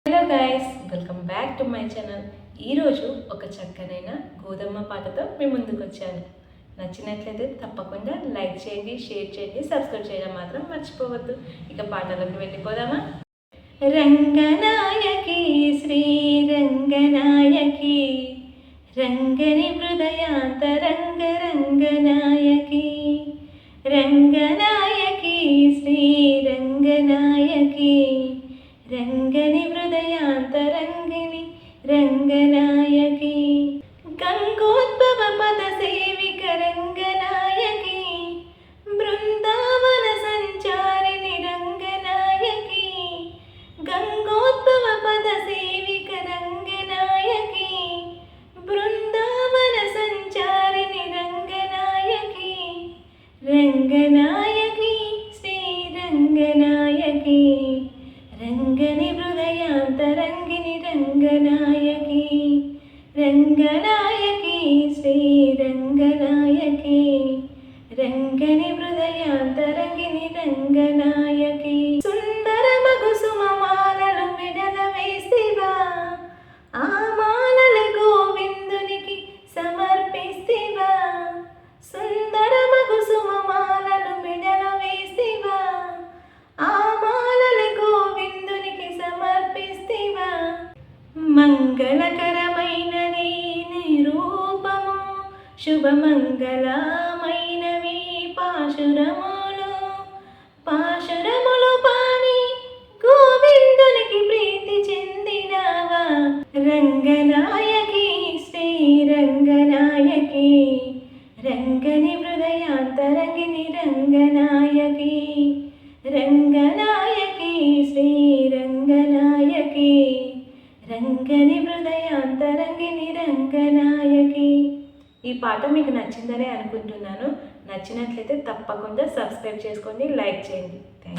Hello guys, welcome back to my channel. ఈరోజు ఒక చక్కనైన గోధుమ పాటతో మేము ముందుకు వచ్చాను. నచ్చినట్లయితే తప్పకుండా లైక్ చేయండి, షేర్ చేయండి, సబ్స్క్రైబ్ చేయడం మాత్రం మర్చిపోవద్దు. ఇక పాటలోకి వెళ్ళిపోదామా? రంగనాయకి శ్రీ రంగనాయకి రంగని హృదయాంతరంగ రంగనాయకి రంగనాయకి శ్రీ రంగనాయకి రంగని హృదయాంతరంగిని రంగనాయకి గంగోద్భవ పద సేవిక రంగనాయకి బృందావన సంచారిణి రంగనాయకి గంగోద్భవ పద సేవిక రంగనాయకి బృందావన సంచారిణి రంగనాయకి రంగనాయకి శ్రీ రంగనాయకి రంగని హృదయాంతరంగిని రంగనాయకి రంగనాయకి శ్రీ రంగనాయకి రంగని హృదయాంతరంగిని రంగనాయకి సుందర మగు సుమమాలలు మెడల వేసివా ఆ మాలల గోవిందునికి సమర్పిస్తివా సుందర మగు సుమమాలలు మెడల వేసివా ఆ మాలల గోవిందునికి సమర్పిస్తివా మంగళకరమైనది నిరూపము శుభమంగళమైనవి పాశురములు పాని గోవిందునికి ప్రీతి చెందినవా రంగనాయకి శ్రీ రంగనాయకి రంగని హృదయాంతరంగిని రంగనాయకి రంగనాయకి శ్రీ రంగనాయకి రంగని హృదయాంతరంగిని రంగనాయకి. ఈ పాట మీకు నచ్చిందని అనుకుంటున్నాను. నచ్చినట్లయితే తప్పకుండా సబ్స్క్రైబ్ చేసుకోండి, లైక్ చేయండి. Thank you.